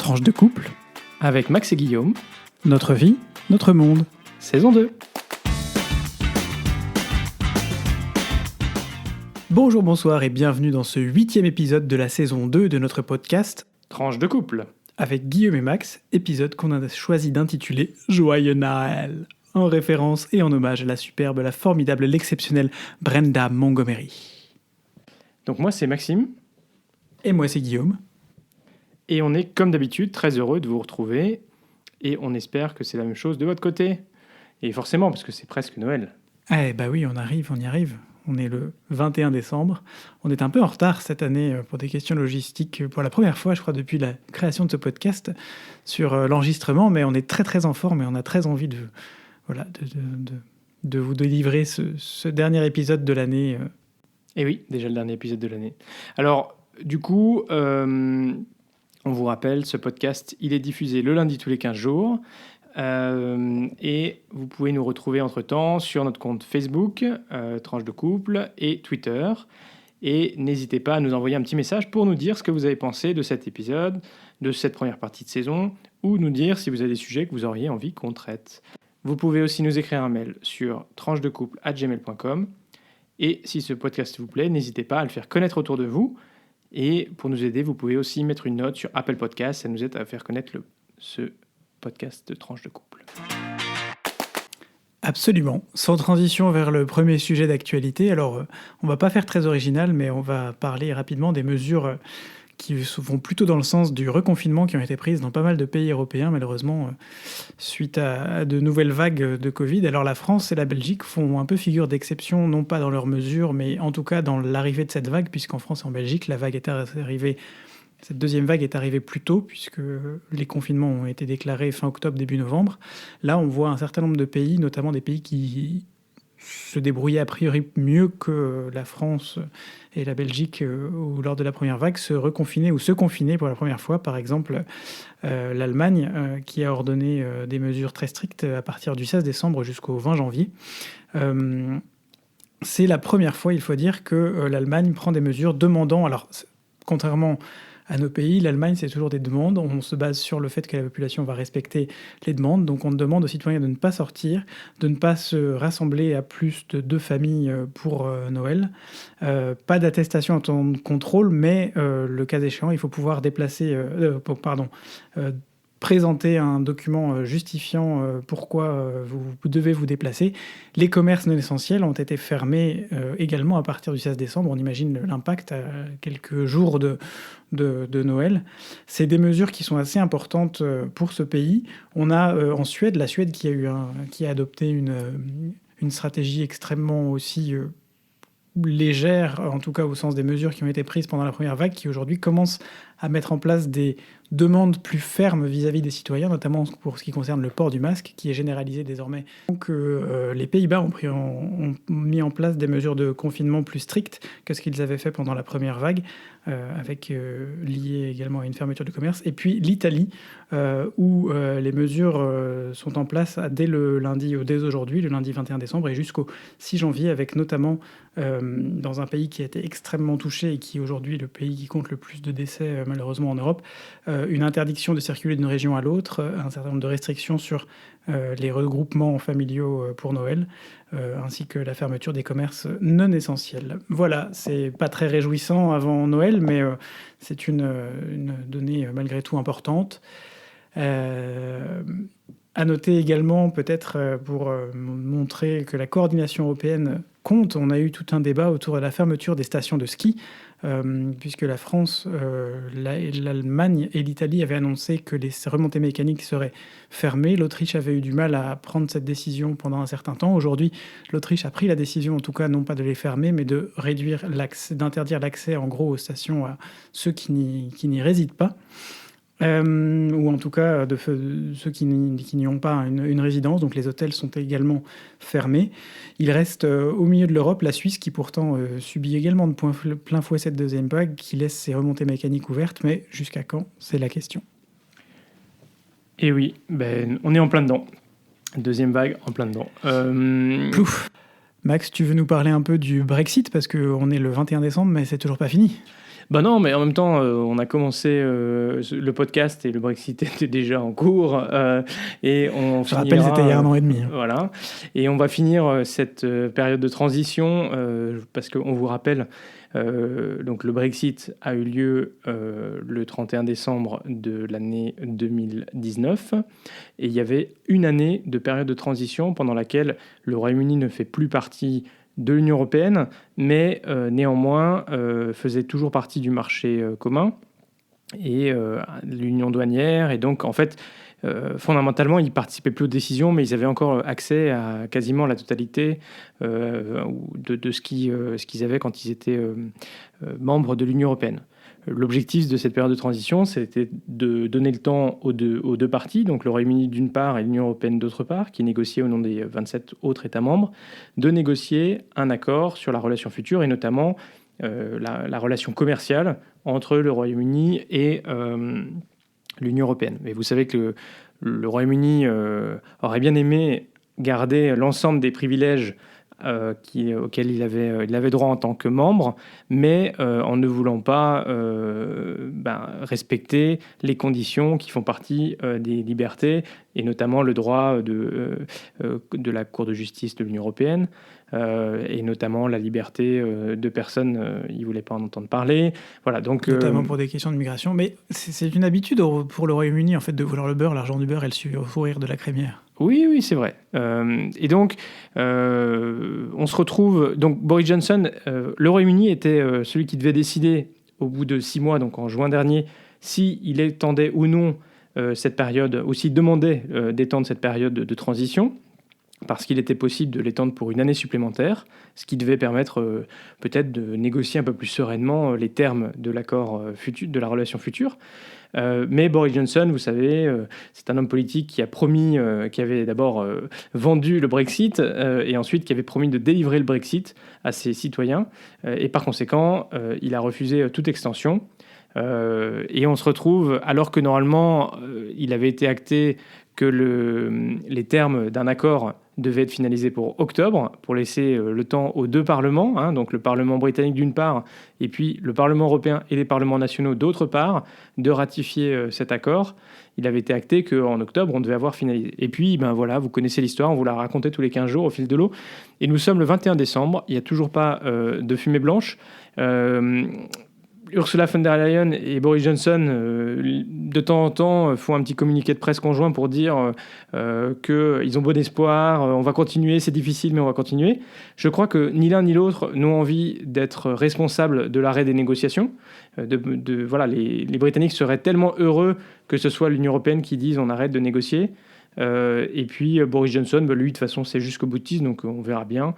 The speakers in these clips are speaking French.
Tranche de couple, avec Max et Guillaume, notre vie, notre monde. saison 2. Bonjour, bonsoir et bienvenue dans ce 8e épisode de la saison 2 de notre podcast Tranche de couple. avec Guillaume et Max, épisode qu'on a choisi d'intituler Joyeux Noël, en référence et en hommage à la superbe, la formidable, l'exceptionnelle Brenda Montgomery. Donc moi c'est Maxime, Et moi c'est Guillaume. et on est comme d'habitude très heureux de vous retrouver, et on espère que c'est la même chose de votre côté. Et forcément, parce que c'est presque Noël. Eh bah oui, on y arrive. On est le 21 décembre. On est un peu en retard cette année pour des questions logistiques, pour la première fois, je crois, depuis la création de ce podcast, sur l'enregistrement, mais on est très très en forme et on a très envie de vous délivrer ce dernier épisode de l'année. Et oui, déjà le dernier épisode de l'année. Alors, du coup, on vous rappelle, ce podcast, il est diffusé le lundi tous les 15 jours. Et vous pouvez nous retrouver entre-temps sur notre compte Facebook, Tranche de couple, et Twitter. Et n'hésitez pas à nous envoyer un petit message pour nous dire ce que vous avez pensé de cet épisode, de cette première partie de saison, ou nous dire si vous avez des sujets que vous auriez envie qu'on traite. Vous pouvez aussi nous écrire un mail sur tranchedecouple@gmail.com. Et si ce podcast vous plaît, n'hésitez pas à le faire connaître autour de vous. Et pour nous aider, vous pouvez aussi mettre une note sur Apple Podcasts. Ça nous aide à faire connaître ce podcast de Tranche de couple. Absolument. Sans transition vers le premier sujet d'actualité, alors on va pas faire très original, mais on va parler rapidement des mesures qui vont plutôt dans le sens du reconfinement qui ont été prises dans pas mal de pays européens, malheureusement, suite à de nouvelles vagues de Covid. Alors la France et la Belgique font un peu figure d'exception, non pas dans leurs mesures, mais en tout cas dans l'arrivée de cette vague, puisqu'en France et en Belgique, cette deuxième vague est arrivée plus tôt, puisque les confinements ont été déclarés fin octobre, début novembre. Là, on voit un certain nombre de pays, notamment des pays qui se débrouillaient a priori mieux que la France et la Belgique lors de la première vague, se reconfiner ou se confiner pour la première fois. Par exemple, l'Allemagne, qui a ordonné des mesures très strictes à partir du 16 décembre jusqu'au 20 janvier. C'est la première fois, il faut dire, que l'Allemagne prend des mesures demandant... Alors, contrairement à nos pays, l'Allemagne, c'est toujours des demandes. On se base sur le fait que la population va respecter les demandes. Donc, on demande aux citoyens de ne pas sortir, de ne pas se rassembler à plus de 2 familles pour Noël. Pas d'attestation en temps de contrôle, mais le cas échéant, il faut pouvoir présenter un document justifiant pourquoi vous devez vous déplacer. Les commerces non essentiels ont été fermés également à partir du 16 décembre. On imagine l'impact à quelques jours de Noël. C'est des mesures qui sont assez importantes pour ce pays. On a en Suède, la Suède qui a adopté une stratégie extrêmement aussi légère, en tout cas au sens des mesures qui ont été prises pendant la première vague, qui aujourd'hui commence à mettre en place des demandes plus fermes vis-à-vis des citoyens, notamment pour ce qui concerne le port du masque, qui est généralisé désormais. Donc les Pays-Bas ont mis en place des mesures de confinement plus strictes que ce qu'ils avaient fait pendant la première vague, lié également à une fermeture du commerce. Et puis l'Italie, où les mesures sont en place dès aujourd'hui, le lundi 21 décembre, et jusqu'au 6 janvier, avec notamment, dans un pays qui a été extrêmement touché et qui est aujourd'hui le pays qui compte le plus de décès malheureusement en Europe, une interdiction de circuler d'une région à l'autre, un certain nombre de restrictions sur les regroupements familiaux pour Noël, ainsi que la fermeture des commerces non essentiels. Voilà, c'est pas très réjouissant avant Noël, mais c'est une donnée malgré tout importante. À noter également, peut-être pour montrer que la coordination européenne compte, on a eu tout un débat autour de la fermeture des stations de ski, puisque la France, l'Allemagne et l'Italie avaient annoncé que les remontées mécaniques seraient fermées. L'Autriche avait eu du mal à prendre cette décision pendant un certain temps. Aujourd'hui, l'Autriche a pris la décision, en tout cas non pas de les fermer, mais de d'interdire l'accès en gros aux stations à ceux qui n'y résident pas. Ou en tout cas de ceux qui n'y ont pas une résidence, donc les hôtels sont également fermés. Il reste au milieu de l'Europe la Suisse qui pourtant subit également de plein fouet cette deuxième vague, qui laisse ses remontées mécaniques ouvertes, mais jusqu'à quand, c'est la question. Et oui, on est en plein dedans. Deuxième vague, en plein dedans. Plouf. Max, tu veux nous parler un peu du Brexit parce qu'on est le 21 décembre, mais c'est toujours pas fini. Ben non, mais en même temps, on a commencé le podcast et le Brexit était déjà en cours. Et on Je rappelle, finira, c'était il y a 1 an et demi. voilà. Et on va finir cette période de transition parce qu'on vous rappelle, donc le Brexit a eu lieu le 31 décembre de l'année 2019. Et il y avait une année de période de transition pendant laquelle le Royaume-Uni ne fait plus partie de l'Union européenne, mais néanmoins faisait toujours partie du marché commun et l'union douanière. Et donc, en fait, fondamentalement, ils ne participaient plus aux décisions, mais ils avaient encore accès à quasiment la totalité de ce qu'ils avaient quand ils étaient membres de l'Union européenne. L'objectif de cette période de transition, c'était de donner le temps aux deux parties, donc le Royaume-Uni d'une part et l'Union européenne d'autre part, qui négociaient au nom des 27 autres États membres, de négocier un accord sur la relation future et notamment la relation commerciale entre le Royaume-Uni et l'Union européenne. Mais vous savez que le Royaume-Uni aurait bien aimé garder l'ensemble des privilèges auquel il avait droit en tant que membre, mais en ne voulant pas respecter les conditions qui font partie des libertés, et notamment le droit de la Cour de justice de l'Union européenne, et notamment la liberté de personnes, ils ne voulaient pas en entendre parler. Voilà, donc, Notamment pour des questions de migration. Mais c'est une habitude pour le Royaume-Uni en fait, de vouloir le beurre, l'argent du beurre et le sourire de la crémière. Oui, c'est vrai. Et donc, on se retrouve... Donc, Boris Johnson, le Royaume-Uni était celui qui devait décider au bout de 6 mois, donc en juin dernier, s'il étendait ou non cette période, ou s'il demandait d'étendre cette période de transition, parce qu'il était possible de l'étendre pour une année supplémentaire, ce qui devait permettre peut-être de négocier un peu plus sereinement les termes de l'accord futur, de la relation future. Mais Boris Johnson, vous savez, c'est un homme politique qui a promis, qui avait d'abord vendu le Brexit et ensuite qui avait promis de délivrer le Brexit à ses citoyens. Et par conséquent, il a refusé toute extension. Et on se retrouve, alors que normalement, il avait été acté que les termes d'un accord devaient être finalisés pour octobre, pour laisser le temps aux deux parlements, hein, donc le Parlement britannique d'une part, et puis le Parlement européen et les parlements nationaux d'autre part, de ratifier cet accord. Il avait été acté qu'en octobre, on devait avoir finalisé. Et puis, voilà, vous connaissez l'histoire, on vous l'a raconté tous les 15 jours au fil de l'eau. Et nous sommes le 21 décembre, il n'y a toujours pas de fumée blanche. Ursula von der Leyen et Boris Johnson, de temps en temps, font un petit communiqué de presse conjoint pour dire qu'ils ont bon espoir, on va continuer, c'est difficile, mais on va continuer. Je crois que ni l'un ni l'autre n'ont envie d'être responsables de l'arrêt des négociations. Voilà, les Britanniques seraient tellement heureux que ce soit l'Union européenne qui dise on arrête de négocier. Et puis Boris Johnson, lui, de toute façon, c'est jusqu'au boutiste, donc on verra bien.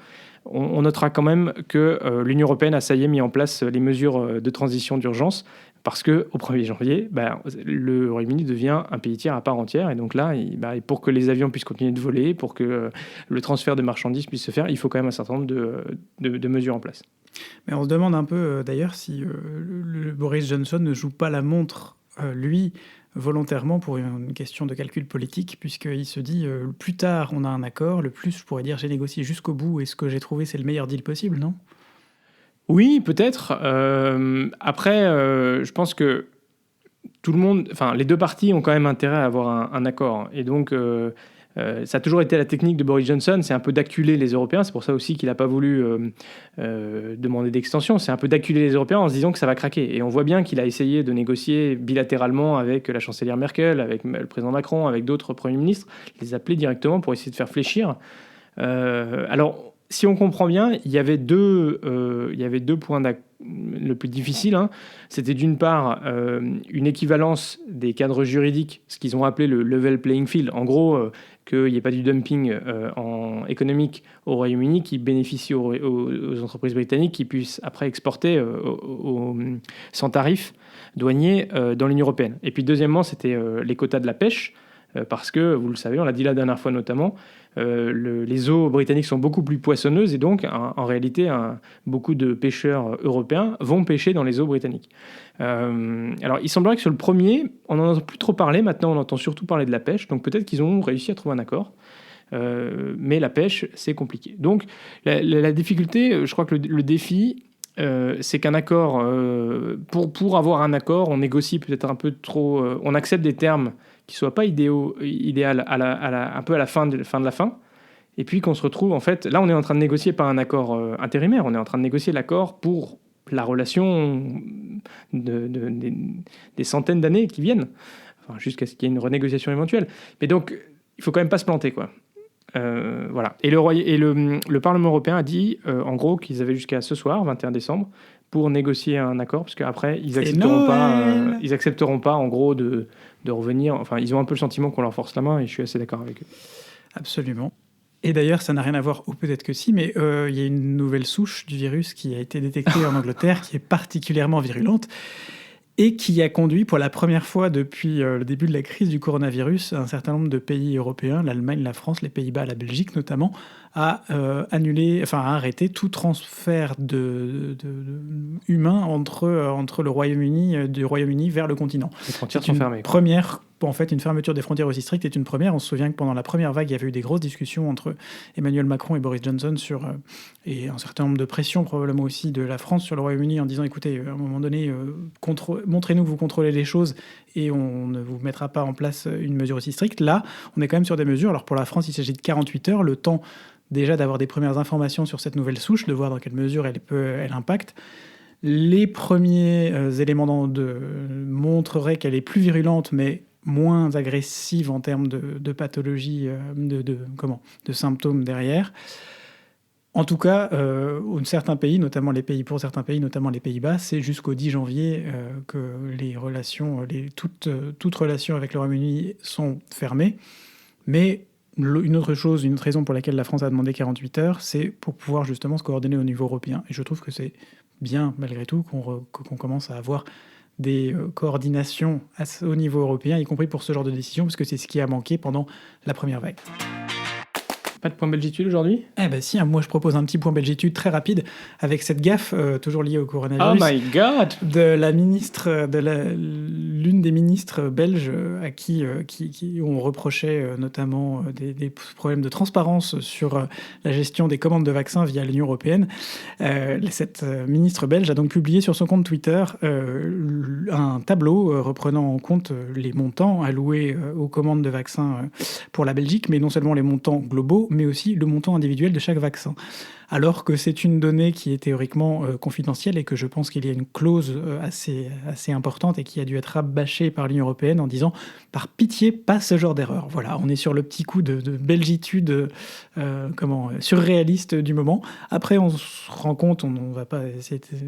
On notera quand même que l'Union européenne a ça y est mis en place les mesures de transition d'urgence parce qu'au 1er janvier, le Royaume-Uni devient un pays tiers à part entière. Et donc là, pour que les avions puissent continuer de voler, pour que le transfert de marchandises puisse se faire, il faut quand même un certain nombre de mesures en place. Mais on se demande un peu d'ailleurs si le Boris Johnson ne joue pas la montre, lui, volontairement pour une question de calcul politique, puisqu'il se dit plus tard on a un accord, le plus je pourrais dire j'ai négocié jusqu'au bout et ce que j'ai trouvé c'est le meilleur deal possible, non ? Oui, peut-être. Après, je pense que tout le monde, enfin les deux parties ont quand même intérêt à avoir un accord. Et donc, ça a toujours été la technique de Boris Johnson, c'est un peu d'acculer les Européens. C'est pour ça aussi qu'il n'a pas voulu demander d'extension. C'est un peu d'acculer les Européens en se disant que ça va craquer. Et on voit bien qu'il a essayé de négocier bilatéralement avec la chancelière Merkel, avec le président Macron, avec d'autres premiers ministres, les appeler directement pour essayer de faire fléchir. Alors, si on comprend bien, il y avait deux points le plus difficile. Hein. C'était d'une part une équivalence des cadres juridiques, ce qu'ils ont appelé le level playing field. En gros, qu'il n'y ait pas du dumping économique au Royaume-Uni qui bénéficie aux entreprises britanniques qui puissent après exporter sans tarif douanier dans l'Union européenne. Et puis deuxièmement, c'était les quotas de la pêche. Parce que, vous le savez, on l'a dit la dernière fois notamment, les eaux britanniques sont beaucoup plus poissonneuses et donc, en réalité, beaucoup de pêcheurs européens vont pêcher dans les eaux britanniques. Alors, il semblerait que sur le premier, on n'en entend plus trop parler. Maintenant, on entend surtout parler de la pêche. Donc, peut-être qu'ils ont réussi à trouver un accord. Mais la pêche, c'est compliqué. Donc, la difficulté, je crois que le défi, c'est qu'un accord, pour avoir un accord, on négocie peut-être un peu trop, on accepte des termes qui ne soient pas idéaux, un peu à la fin de la fin, et puis qu'on se retrouve, en fait, là on est en train de négocier pas un accord intérimaire, on est en train de négocier l'accord pour la relation des centaines d'années qui viennent, enfin, jusqu'à ce qu'il y ait une renégociation éventuelle. Mais donc, il faut quand même pas se planter, quoi. Voilà. Et le Parlement européen a dit, en gros, qu'ils avaient jusqu'à ce soir, 21 décembre, pour négocier un accord, parce qu'après, ils accepteront pas, en gros, de revenir. Enfin, ils ont un peu le sentiment qu'on leur force la main, et je suis assez d'accord avec eux. Absolument. Et d'ailleurs, ça n'a rien à voir, ou peut-être que si, mais il y a une nouvelle souche du virus qui a été détectée en Angleterre, qui est particulièrement virulente, et qui a conduit pour la première fois depuis le début de la crise du coronavirus un certain nombre de pays européens, l'Allemagne, la France, les Pays-Bas, la Belgique notamment, à arrêter tout transfert humain entre le Royaume-Uni, du Royaume-Uni vers le continent. Les frontières sont fermées. Une fermeture des frontières aussi stricte est une première. On se souvient que pendant la première vague, il y avait eu des grosses discussions entre Emmanuel Macron et Boris Johnson et un certain nombre de pressions probablement aussi de la France sur le Royaume-Uni en disant écoutez, à un moment donné, montrez-nous que vous contrôlez les choses et on ne vous mettra pas en place une mesure aussi stricte. Là, on est quand même sur des mesures. Alors pour la France, il s'agit de 48 heures, le temps déjà d'avoir des premières informations sur cette nouvelle souche, de voir dans quelle mesure elle impacte. Les premiers éléments montreraient qu'elle est plus virulente, mais moins agressive en termes de pathologie, de symptômes derrière. En tout cas, certains pays, notamment les Pays-Bas, c'est jusqu'au 10 janvier que toutes relations avec le Royaume-Uni sont fermées. Mais une autre raison pour laquelle la France a demandé 48 heures, c'est pour pouvoir justement se coordonner au niveau européen. Et je trouve que c'est bien, malgré tout, qu'on commence à avoir des coordinations au niveau européen, y compris pour ce genre de décision, parce que c'est ce qui a manqué pendant la première vague. Pas de point belgitude aujourd'hui ? Eh ben si, moi je propose un petit point belgitude très rapide avec cette gaffe toujours liée au coronavirus. Oh my God ! De l'une des ministres belges à qui on reprochait notamment des problèmes de transparence sur la gestion des commandes de vaccins via l'Union européenne. Cette ministre belge a donc publié sur son compte Twitter un tableau reprenant en compte les montants alloués aux commandes de vaccins pour la Belgique, mais non seulement les montants globaux, mais aussi le montant individuel de chaque vaccin. Alors que c'est une donnée qui est théoriquement confidentielle et que je pense qu'il y a une clause assez importante et qui a dû être rabâchée par l'Union européenne en disant « par pitié, pas ce genre d'erreur ». Voilà, on est sur le petit coup de belgitude surréaliste du moment. Après, on se rend compte, on ne va pas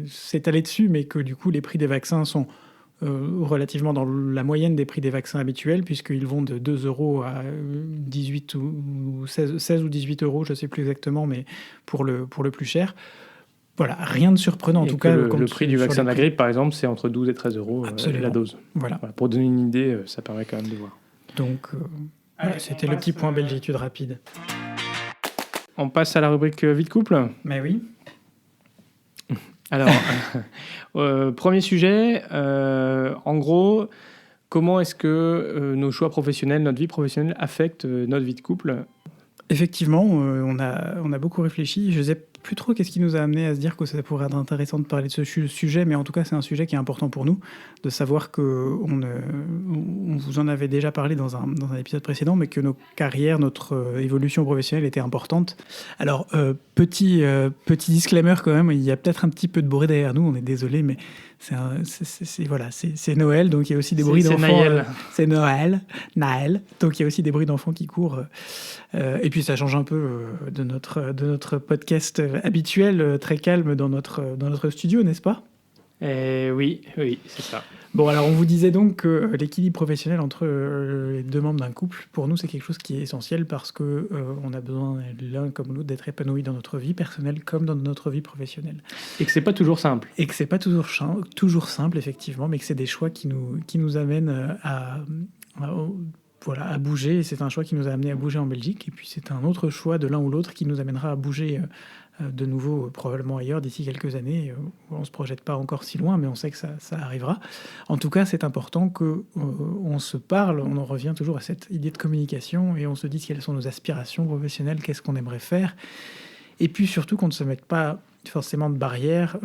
s'étaler dessus, mais que du coup, les prix des vaccins sont relativement dans la moyenne des prix des vaccins habituels, puisqu'ils vont de 2 € à 18 ou 16 ou 18 €, je ne sais plus exactement, mais pour le plus cher. Voilà, rien de surprenant en tout cas. Le prix du vaccin de la grippe, par exemple, c'est entre 12 et 13 € la dose. Voilà. Pour donner une idée, ça permet quand même de voir. Donc, c'était le petit point belgitude rapide. On passe à la rubrique vie de couple ? Mais oui. Alors, premier sujet, en gros, comment est-ce que nos choix professionnels, notre vie professionnelle affectent notre vie de couple ? Effectivement, on a beaucoup réfléchi. Je ne sais plus trop qu'est-ce qui nous a amené à se dire que ça pourrait être intéressant de parler de ce sujet, mais en tout cas, c'est un sujet qui est important pour nous, de savoir qu'on vous en avait déjà parlé dans un épisode précédent, mais que nos carrières, notre évolution professionnelle était importante. Alors, petit disclaimer quand même, il y a peut-être un petit peu de bruit derrière nous, on est désolé, mais c'est Noël, donc il y a aussi des bruits d'enfants. C'est Noël, donc il y a aussi des bruits d'enfants qui courent. Et puis ça change un peu de notre podcast habituel, très calme dans notre studio, n'est-ce pas ? Oui, c'est ça. Bon, alors on vous disait donc que l'équilibre professionnel entre les deux membres d'un couple, pour nous, c'est quelque chose qui est essentiel parce que on a besoin l'un comme l'autre d'être épanoui dans notre vie personnelle comme dans notre vie professionnelle. Et que c'est pas toujours simple. Et que c'est pas toujours simple, effectivement, mais que c'est des choix qui nous amènent à bouger. Et c'est un choix qui nous a amené à bouger en Belgique. Et puis c'est un autre choix de l'un ou l'autre qui nous amènera à bouger de nouveau probablement ailleurs d'ici quelques années. On ne se projette pas encore si loin, mais on sait que ça arrivera. En tout cas, c'est important qu'on se parle, on en revient toujours à cette idée de communication et on se dise quelles sont nos aspirations professionnelles, qu'est-ce qu'on aimerait faire. Et puis surtout qu'on ne se mette pas forcément de barrières.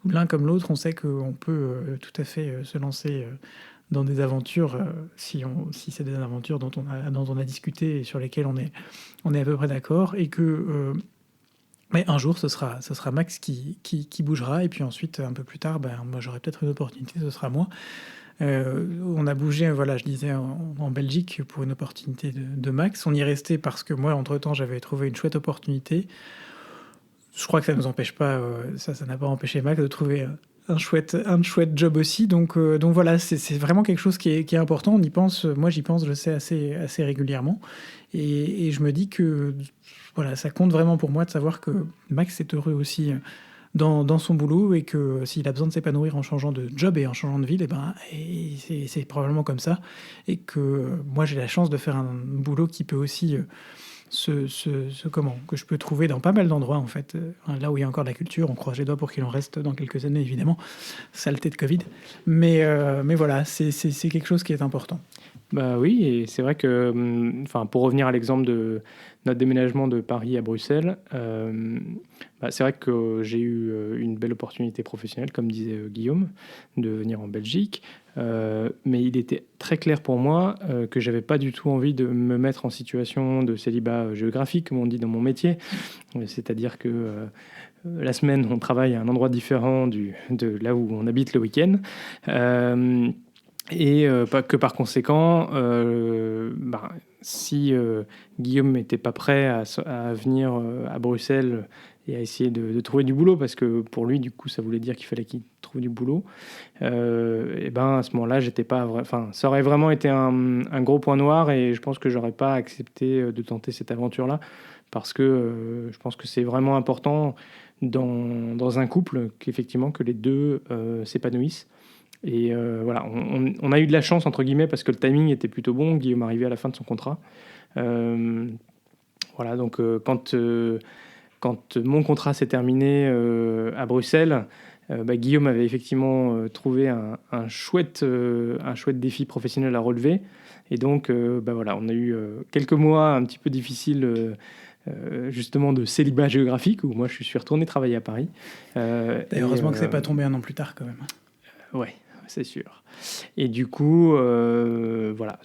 L'un comme l'autre, on sait qu'on peut tout à fait se lancer dans des aventures, si c'est des aventures dont on a discuté et sur lesquelles on est à peu près d'accord, et que mais un jour ce sera Max qui bougera, et puis ensuite un peu plus tard, moi j'aurai peut-être une opportunité, ce sera moi. On a bougé, voilà, je disais, en Belgique pour une opportunité de Max. On y est resté parce que moi, entre-temps, j'avais trouvé une chouette opportunité. Je crois que ça ne nous empêche pas, ça n'a pas empêché Max de trouver un chouette job aussi. Donc voilà, c'est vraiment quelque chose qui est important. On y pense, moi j'y pense, je sais, assez régulièrement. Et je me dis que voilà, ça compte vraiment pour moi de savoir que Max est heureux aussi dans son boulot, et que s'il a besoin de s'épanouir en changeant de job et en changeant de ville, c'est probablement comme ça. Et que moi j'ai la chance de faire un boulot qui peut aussi... que je peux trouver dans pas mal d'endroits, en fait. Là où il y a encore de la culture, on croise les doigts pour qu'il en reste dans quelques années, évidemment. Saleté de Covid. Mais voilà, c'est quelque chose qui est important. Bah oui, et c'est vrai que, pour revenir à l'exemple de notre déménagement de Paris à Bruxelles, c'est vrai que j'ai eu une belle opportunité professionnelle, comme disait Guillaume, de venir en Belgique. Mais il était très clair pour moi que j'avais pas du tout envie de me mettre en situation de célibat géographique, comme on dit dans mon métier. C'est-à-dire que la semaine, on travaille à un endroit différent de là où on habite le week-end. Et que par conséquent, si Guillaume n'était pas prêt à venir à Bruxelles et à essayer de trouver du boulot, parce que pour lui, du coup, ça voulait dire qu'il fallait qu'il trouve du boulot, à ce moment-là, j'étais pas ça aurait vraiment été un gros point noir, et je pense que j'aurais pas accepté de tenter cette aventure-là, parce que je pense que c'est vraiment important dans un couple qu'effectivement que les deux s'épanouissent. Et voilà, on a eu de la chance, entre guillemets, parce que le timing était plutôt bon. Guillaume arrivait à la fin de son contrat. Voilà, donc quand mon contrat s'est terminé à Bruxelles, Guillaume avait effectivement trouvé un chouette défi professionnel à relever. Et donc, voilà, on a eu quelques mois un petit peu difficiles, justement de célibat géographique, où moi je suis retourné travailler à Paris. Heureusement que c'est pas tombé un an plus tard, quand même. Ouais. C'est sûr. Et du coup, voilà,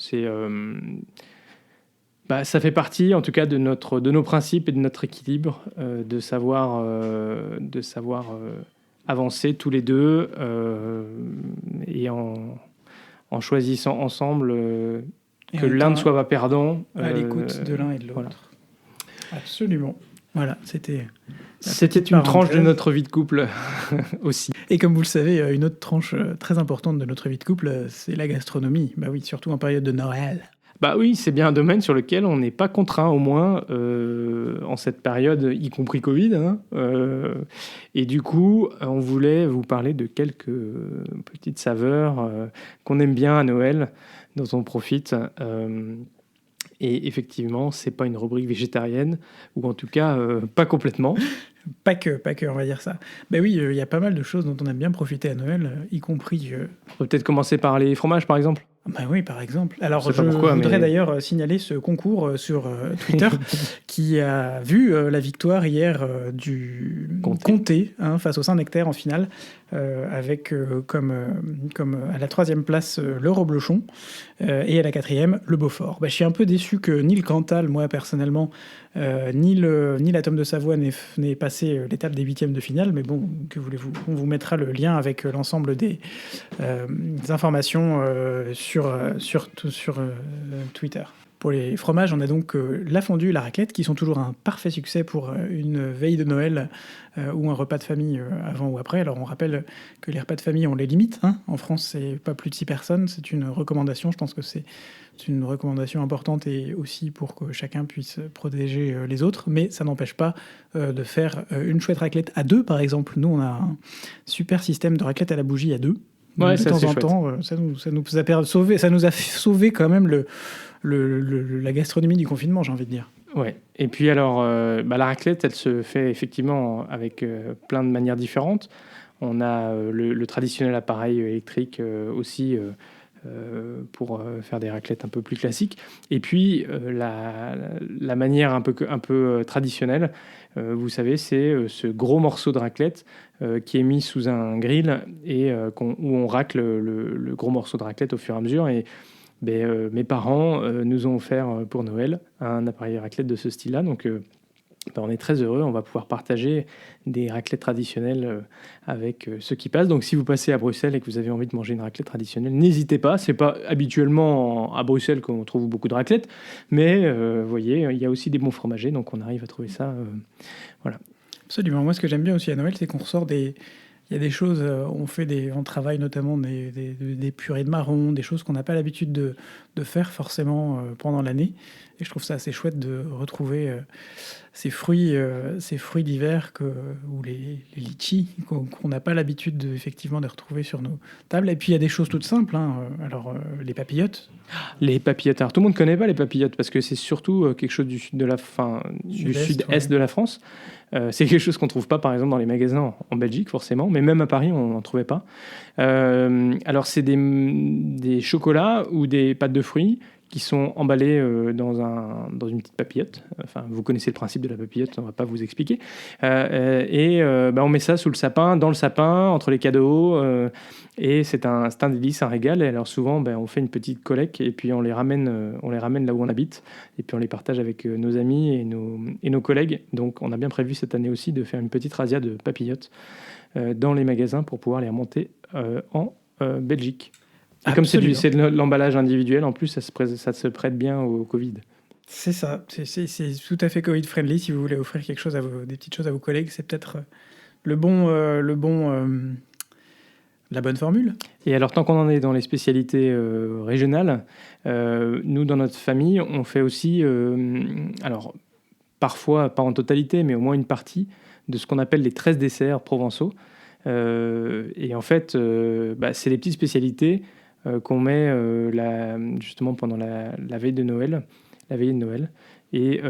ça fait partie, en tout cas, de nos principes et de notre équilibre, de savoir avancer tous les deux, et en choisissant ensemble que l'un ne soit pas perdant. À l'écoute de l'un et de l'autre. Voilà. Absolument. Voilà, c'était une tranche de notre vie de couple aussi. Et comme vous le savez, une autre tranche très importante de notre vie de couple, c'est la gastronomie. Bah oui, surtout en période de Noël. Bah oui, c'est bien un domaine sur lequel on n'est pas contraint, au moins en cette période, y compris Covid. Et du coup, on voulait vous parler de quelques petites saveurs qu'on aime bien à Noël, dont on profite. Et effectivement, c'est pas une rubrique végétarienne, ou en tout cas, pas complètement. Pas que, on va dire ça. Ben oui, il y a pas mal de choses dont on aime bien profiter à Noël, y compris... On peut peut-être commencer par les fromages, par exemple. Ben oui, par exemple. Alors, je voudrais d'ailleurs signaler ce concours sur Twitter qui a vu la victoire hier du Comté face au Saint-Nectaire en finale, avec comme à la 3e place le Reblochon et à la 4e le Beaufort. Je suis un peu déçu que ni le Cantal, moi personnellement, ni la Tome de Savoie n'ait passé l'étape des 8e de finale, mais bon, que voulez-vous, on vous mettra le lien avec l'ensemble des informations sur Twitter. Pour les fromages, on a donc la fondue et la raclette, qui sont toujours un parfait succès pour une veille de Noël ou un repas de famille avant ou après. Alors on rappelle que les repas de famille, on les limite. En France, c'est pas plus de 6 personnes. C'est une recommandation. Je pense que c'est une recommandation importante, et aussi pour que chacun puisse protéger les autres. Mais ça n'empêche pas de faire une chouette raclette à 2, par exemple. Nous, on a un super système de raclette à la bougie à 2. Ouais, de temps en temps, ça nous a sauvé quand même la gastronomie du confinement, j'ai envie de dire. Ouais. Et puis alors, la raclette, elle se fait effectivement avec plein de manières différentes. On a le traditionnel appareil électrique aussi pour faire des raclettes un peu plus classiques. Et puis la manière un peu traditionnelle, vous savez, c'est ce gros morceau de raclette qui est mis sous un grill et où on racle le gros morceau de raclette au fur et à mesure. Et mes parents nous ont offert pour Noël un appareil raclette de ce style-là. Donc, on est très heureux. On va pouvoir partager des raclettes traditionnelles avec ceux qui passent. Donc, si vous passez à Bruxelles et que vous avez envie de manger une raclette traditionnelle, n'hésitez pas. C'est pas habituellement à Bruxelles qu'on trouve beaucoup de raclettes, mais vous voyez, il y a aussi des bons fromagers, donc on arrive à trouver ça. Voilà. Absolument. Moi, ce que j'aime bien aussi à Noël, c'est qu'on ressort des... Il y a des choses, on travaille notamment des purées de marrons, des choses qu'on n'a pas l'habitude de faire forcément pendant l'année. Et je trouve ça assez chouette de retrouver ces fruits d'hiver ou les litchis qu'on n'a pas l'habitude effectivement de retrouver sur nos tables. Et puis il y a des choses toutes simples. Les papillotes. Les papillotes. Alors tout le monde ne connaît pas les papillotes parce que c'est surtout quelque chose du sud-est Sud-est, de la France. C'est quelque chose qu'on ne trouve pas, par exemple, dans les magasins en Belgique, forcément, mais même à Paris, on n'en trouvait pas. Alors, c'est des chocolats ou des pâtes de fruits qui sont emballés dans une petite papillote. Enfin, vous connaissez le principe de la papillote, on ne va pas vous expliquer. On met ça sous le sapin, dans le sapin, entre les cadeaux. Et c'est un délice, un régal. Et alors souvent, on fait une petite collecte et puis on les ramène là où on habite. Et puis on les partage avec nos amis et nos collègues. Donc on a bien prévu cette année aussi de faire une petite razzia de papillotes dans les magasins pour pouvoir les remonter en Belgique. Et comme c'est de l'emballage individuel, en plus, ça se prête bien au Covid. C'est ça, c'est tout à fait Covid-friendly. Si vous voulez offrir des petites choses à vos collègues, c'est peut-être la bonne formule. Et alors, tant qu'on en est dans les spécialités régionales, nous, dans notre famille, on fait aussi, alors parfois, pas en totalité, mais au moins une partie, de ce qu'on appelle les 13 desserts provençaux. Et en fait, c'est les petites spécialités qu'on met justement pendant la veille de Noël, et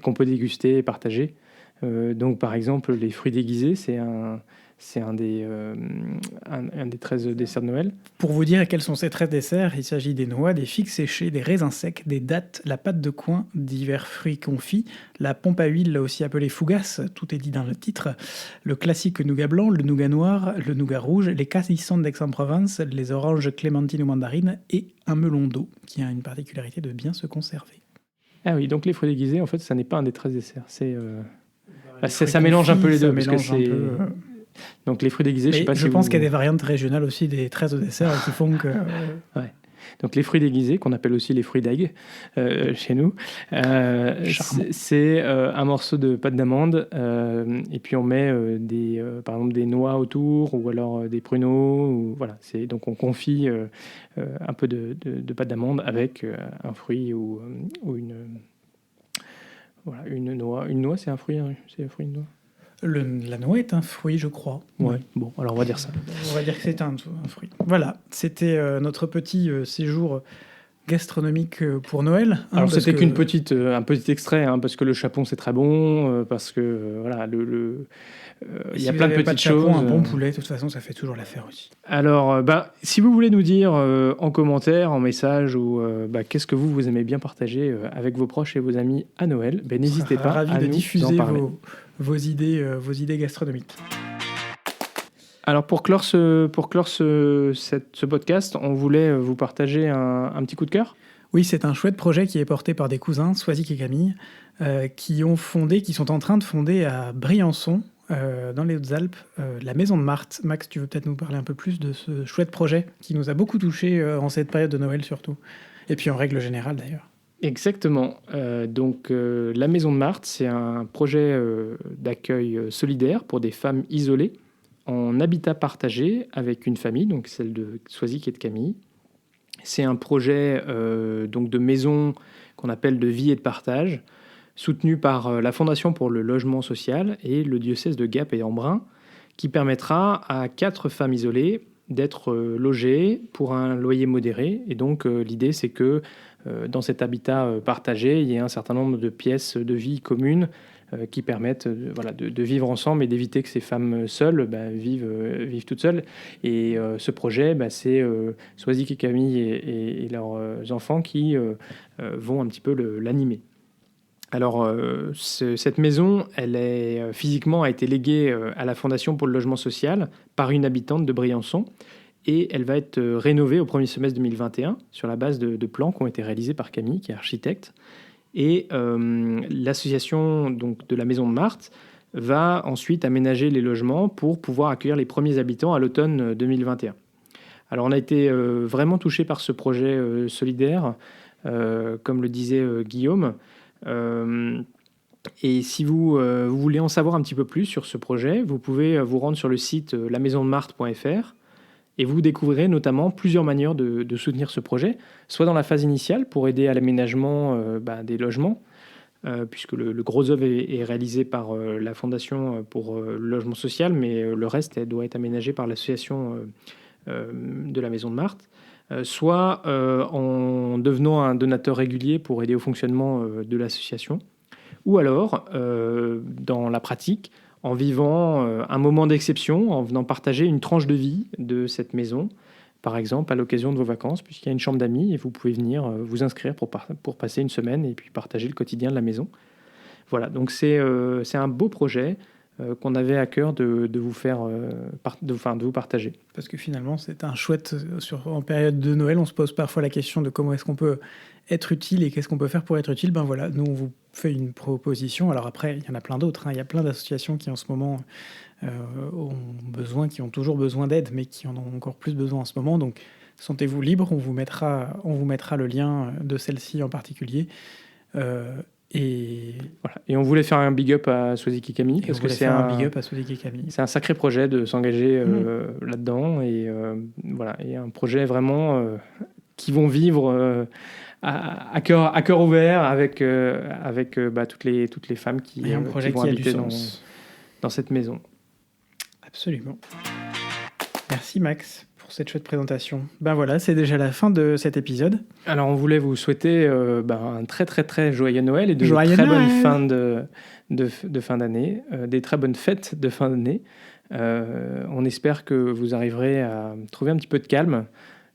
qu'on peut déguster et partager. Donc, par exemple, les fruits déguisés, c'est un des 13 desserts de Noël. Pour vous dire quels sont ces 13 desserts, il s'agit des noix, des figues séchées, des raisins secs, des dattes, la pâte de coin, divers fruits confits, la pompe à huile, là aussi appelée fougasse, tout est dit dans le titre, le classique nougat blanc, le nougat noir, le nougat rouge, les cassissons d'Aix-en-Provence, les oranges clémentines ou mandarines et un melon d'eau, qui a une particularité de bien se conserver. Ah oui, donc les fruits déguisés, en fait, ça n'est pas un des 13 desserts. Ça mélange un peu les deux. Parce que c'est... Donc les fruits déguisés, je pense qu'il y a des variantes régionales aussi des 13 desserts qui font que... Ouais. Donc les fruits déguisés, qu'on appelle aussi les fruits d'aigue chez nous, c'est un morceau de pâte d'amande et puis on met par exemple des noix autour ou alors des pruneaux. Voilà. Donc on confie un peu de pâte d'amande avec un fruit ou une noix. Une noix, c'est un fruit, hein. C'est un fruit, une noix. La noix est un fruit, je crois. Ouais. Bon, alors on va dire ça. On va dire que c'est un fruit. Voilà, c'était notre petit séjour gastronomique pour Noël. Alors c'était un petit extrait, parce que le chapon c'est très bon, parce que voilà, il y a plein de petites choses. Un bon poulet, de toute façon, ça fait toujours l'affaire aussi. Alors, si vous voulez nous dire en commentaire, en message, ou qu'est-ce que vous aimez bien partager avec vos proches et vos amis à Noël, n'hésitez pas à nous diffuser vos idées gastronomiques. Alors pour clore ce podcast, on voulait vous partager un petit coup de cœur. Oui, c'est un chouette projet qui est porté par des cousins, Swazik et Camille, qui sont en train de fonder à Briançon, dans les Hautes-Alpes, la Maison de Marthe. Max, tu veux peut-être nous parler un peu plus de ce chouette projet qui nous a beaucoup touchés en cette période de Noël surtout, et puis en règle générale d'ailleurs. Exactement. Donc la Maison de Marthe, c'est un projet d'accueil solidaire pour des femmes isolées en habitat partagé avec une famille, donc celle de Swazik et de Camille. C'est un projet donc de maison qu'on appelle de vie et de partage, soutenu par la Fondation pour le logement social et le diocèse de Gap et Embrun, qui permettra à 4 femmes isolées d'être logés pour un loyer modéré. Et donc, l'idée, c'est que dans cet habitat partagé, il y ait un certain nombre de pièces de vie communes qui permettent de vivre ensemble et d'éviter que ces femmes seules vivent toutes seules. Et ce projet, c'est Swazik et Camille et leurs enfants qui vont un petit peu l'animer. Alors, cette maison, physiquement a été léguée à la Fondation pour le logement social par une habitante de Briançon. Et elle va être rénovée au premier semestre 2021 sur la base de plans qui ont été réalisés par Camille, qui est architecte. Et l'association donc, de la Maison de Marthe va ensuite aménager les logements pour pouvoir accueillir les premiers habitants à l'automne 2021. Alors on a été vraiment touché par ce projet solidaire, comme le disait Guillaume. Et si vous voulez en savoir un petit peu plus sur ce projet, vous pouvez vous rendre sur le site lamaisondemarthe.fr. Et vous découvrirez notamment plusieurs manières de soutenir ce projet, soit dans la phase initiale pour aider à l'aménagement des logements, puisque le gros œuvre est réalisé par la Fondation pour le logement social, mais le reste doit être aménagé par l'association de la Maison de Marthe, soit en devenant un donateur régulier pour aider au fonctionnement de l'association, ou alors, dans la pratique, en vivant un moment d'exception, en venant partager une tranche de vie de cette maison, par exemple à l'occasion de vos vacances, puisqu'il y a une chambre d'amis et vous pouvez venir vous inscrire pour passer une semaine et puis partager le quotidien de la maison. Voilà, donc c'est un beau projet qu'on avait à cœur de vous partager. Parce que finalement, c'est un chouette... en période de Noël, on se pose parfois la question de comment est-ce qu'on peut être utile et qu'est-ce qu'on peut faire pour être utile. Ben voilà, nous, on vous fait une proposition. Alors après, il y en a plein d'autres. Il y a plein d'associations qui, en ce moment, qui ont toujours besoin d'aide, mais qui en ont encore plus besoin en ce moment. Donc, sentez-vous libre. On vous mettra le lien de celle-ci en particulier. Et on voulait faire un big up à Swazik et Camille, parce que c'est un sacré projet de s'engager là-dedans, et un projet vraiment qui vont vivre à cœur ouvert avec toutes les femmes qui vont habiter dans cette maison. Absolument. Merci Max pour cette chouette présentation. Ben voilà, c'est déjà la fin de cet épisode. Alors on voulait vous souhaiter un très très très joyeux Noël et de très bonnes fins de fin d'année, des très bonnes fêtes de fin d'année. On espère que vous arriverez à trouver un petit peu de calme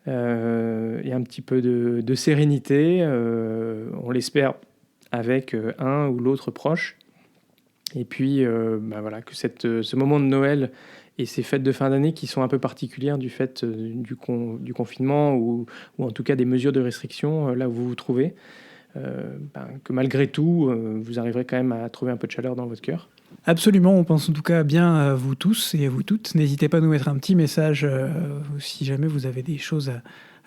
et un petit peu de sérénité, on l'espère, avec un ou l'autre proche. Et puis, que ce moment de Noël et ces fêtes de fin d'année qui sont un peu particulières du fait du confinement ou en tout cas des mesures de restriction là où vous vous trouvez, que malgré tout, vous arriverez quand même à trouver un peu de chaleur dans votre cœur. Absolument, on pense en tout cas bien à vous tous et à vous toutes. N'hésitez pas à nous mettre un petit message si jamais vous avez des choses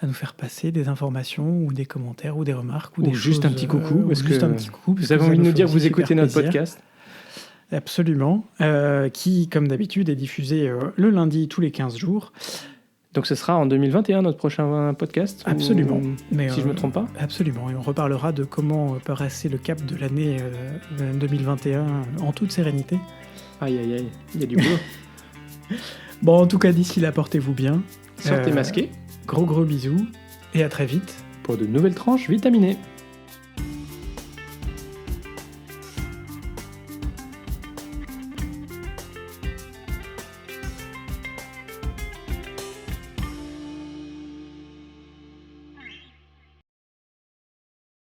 à nous faire passer, des informations ou des commentaires ou des remarques ou juste un petit coucou, parce que vous avez envie de nous dire que vous écoutez notre podcast. Absolument, qui, comme d'habitude, est diffusé le lundi tous les 15 jours. Donc ce sera en 2021 notre prochain podcast. Absolument. Mais si je ne me trompe pas. Absolument, et on reparlera de comment passer le cap de l'année 2021 en toute sérénité. Aïe, il y a du boulot. Bon, en tout cas, d'ici là, portez-vous bien. Sortez masqués. Gros bisous, et à très vite. Pour de nouvelles tranches vitaminées.